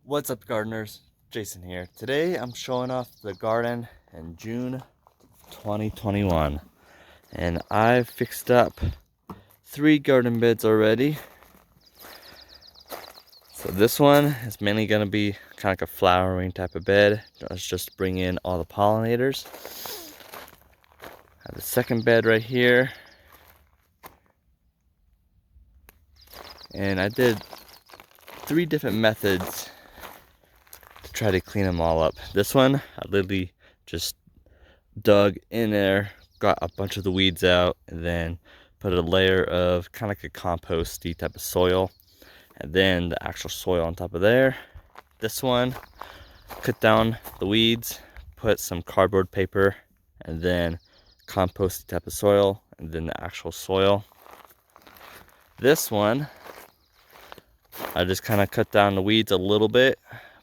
What's up, gardeners? Jason here. Today I'm showing off the garden in June 2021, and I've fixed up 3 garden beds already. So this one is mainly going to be kind of like a flowering type of bed. Let's just bring in all the pollinators. I have the second bed right here, and I did 3 different methods to try to clean them all up. This one I literally just dug in there, got a bunch of the weeds out, and then put a layer of kind of like a composty type of soil, and then the actual soil on top of there. This one, cut down the weeds, put some cardboard paper, and then composty type of soil, and then the actual soil. This one, I just kind of cut down the weeds a little bit,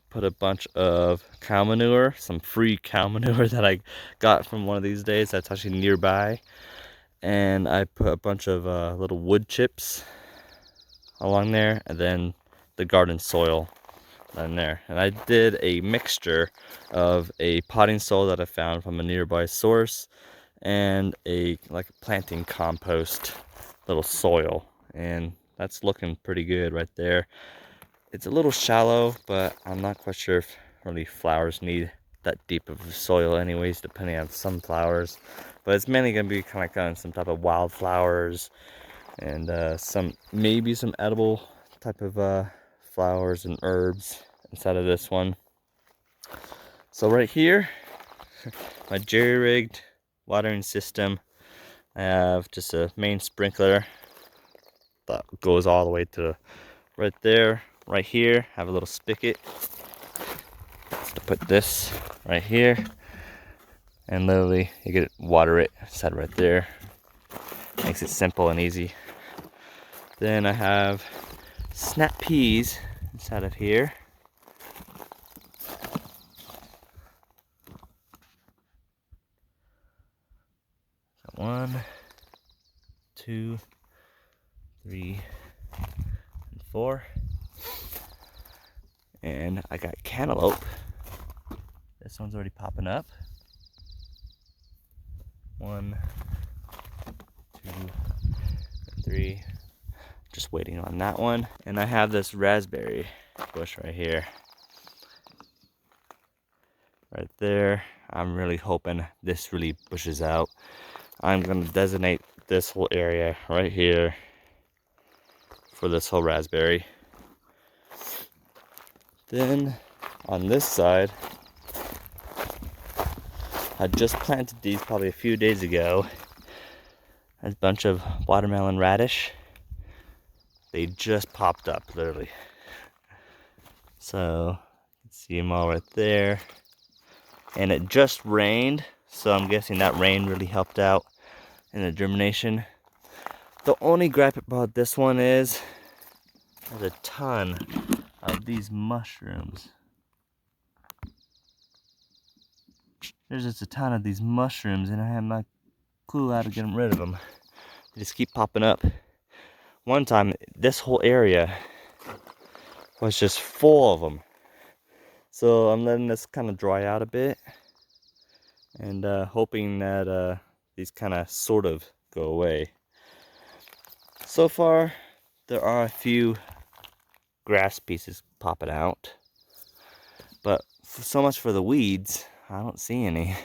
put a bunch of cow manure, some free cow manure that I got from one of these days that's actually nearby, and I put a bunch of little wood chips along there, and then the garden soil in there. And I did a mixture of a potting soil that I found from a nearby source and a planting compost little soil, and that's looking pretty good right there. It's a little shallow, but I'm not quite sure if really flowers need that deep of soil anyways, depending on some flowers. But it's mainly going to be kind of like on some type of wildflowers and maybe some edible type of flowers and herbs inside of this one. So right here, my jerry-rigged watering system. I have just a main sprinkler that goes all the way to right there. Right here, I have a little spigot to put this right here, and literally you can water it set right there. Makes it simple and easy. Then I have snap peas inside of here. So 1, 2, 3, and 4. And I got cantaloupe. This one's already popping up. 1, 2, and 3. Just waiting on that one. And I have this raspberry bush right here. Right there. I'm really hoping this really bushes out. I'm gonna designate this whole area right here for this whole raspberry. Then on this side, I just planted these probably a few days ago. There's a bunch of watermelon radish. They just popped up, literally. So, you can see them all right there. And it just rained, so I'm guessing that rain really helped out in the germination. The only gripe about this one is there's a ton of these mushrooms. There's just a ton of these mushrooms, and I have no clue how to get rid of them. They just keep popping up. One time, this whole area was just full of them. So I'm letting this kind of dry out a bit, and hoping that these kind of sort of go away. So far, there are a few grass pieces popping out, but so much for the weeds, I don't see any.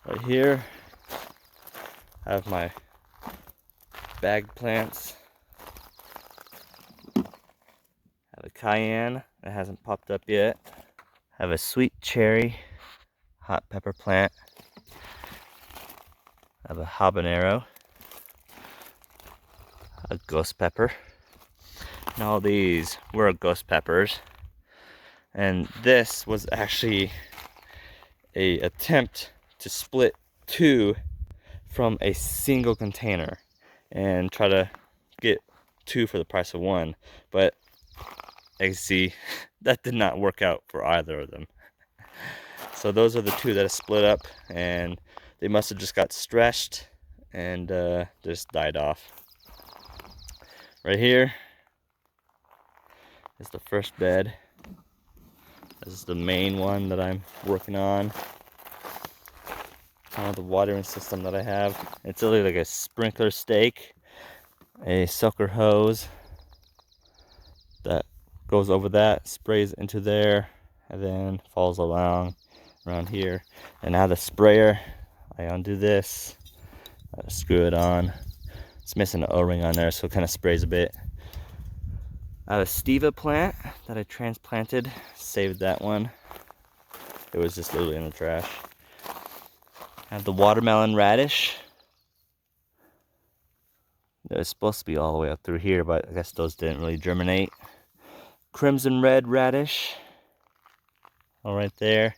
Right here, I have my bag plants. I have a cayenne that hasn't popped up yet. I have a sweet cherry hot pepper plant. I have a habanero, a ghost pepper. And all these were ghost peppers. And this was actually a attempt to split 2 from a single container and try to get 2 for the price of 1. But as you see, that did not work out for either of them. So those are the 2 that split up, and they must have just got stretched and just died off. Right here, is the first bed. This is the main one that I'm working on. Kind of the watering system that I have. It's really like a sprinkler stake, a sucker hose that goes over that, sprays into there, and then falls around here. And now the sprayer, I undo this, I screw it on. It's missing an O-ring on there, so it kind of sprays a bit. I have a stevia plant that I transplanted, saved that one. It was just literally in the trash. I have the watermelon radish. It was supposed to be all the way up through here, but I guess those didn't really germinate. Crimson red radish, all right there.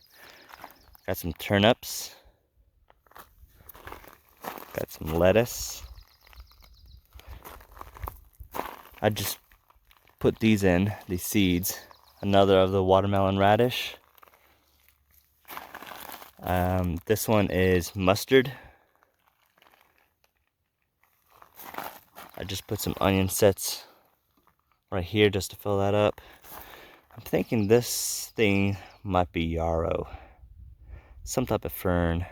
Got some turnips. Got some lettuce. I just put these in, these seeds. Another of the watermelon radish. This one is mustard. I just put some onion sets right here just to fill that up. I'm thinking this thing might be yarrow, some type of fern.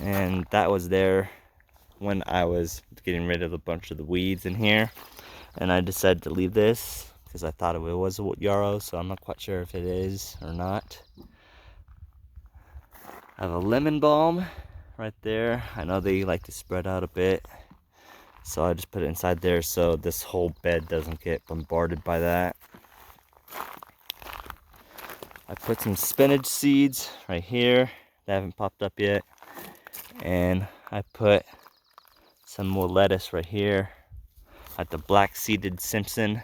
And that was there when I was getting rid of a bunch of the weeds in here. And I decided to leave this because I thought it was a yarrow, so I'm not quite sure if it is or not. I have a lemon balm right there. I know they like to spread out a bit, so I just put it inside there so this whole bed doesn't get bombarded by that. I put some spinach seeds right here that haven't popped up yet. And I put some more lettuce right here at the black seeded Simpson.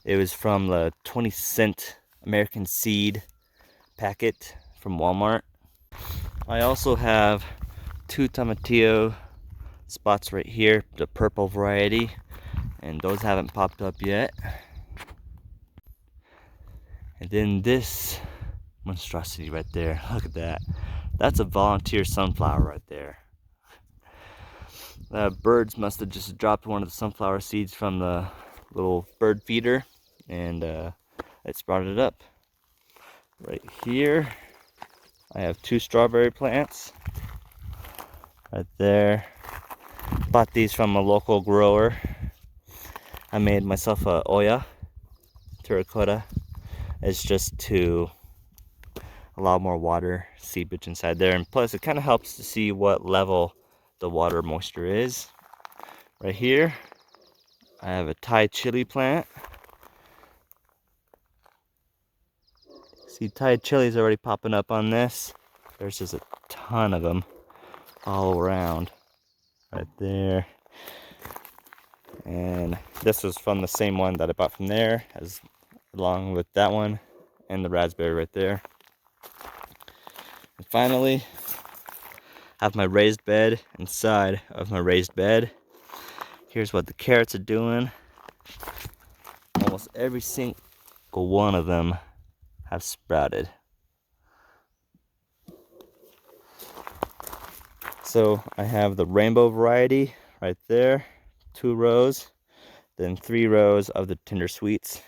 It was from the 20-cent American seed packet from Walmart. I also have 2 tomatillo spots right here, the purple variety, and those haven't popped up yet. And then this monstrosity right there, look at that. That's a volunteer sunflower right there. The birds must have just dropped one of the sunflower seeds from the little bird feeder, and it sprouted up. Right here, I have 2 strawberry plants. Right there. Bought these from a local grower. I made myself a Oya terracotta. It's just to allow more water seepage inside there, and plus it kind of helps to see what level the water moisture is. Right here I have a Thai chili plant. See, Thai chilies already popping up on this. There's just a ton of them all around right there. And this was from the same one that I bought from there, along with that one and the raspberry right there. And finally, I have my raised bed inside of my raised bed. Here's what the carrots are doing. Almost every single one of them have sprouted. So I have the rainbow variety right there, 2 rows, then 3 rows of the tender sweets.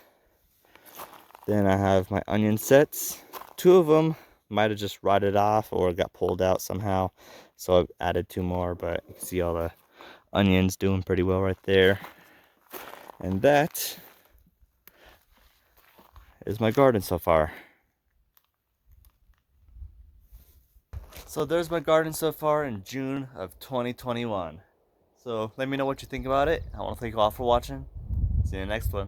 Then I have my onion sets. 2 of them might have just rotted off or got pulled out somehow, so I've added 2 more, but you can see all the onions doing pretty well right there. And that is my garden so far. So there's my garden so far in June of 2021. So let me know what you think about it. I want to thank you all for watching. See you in the next one.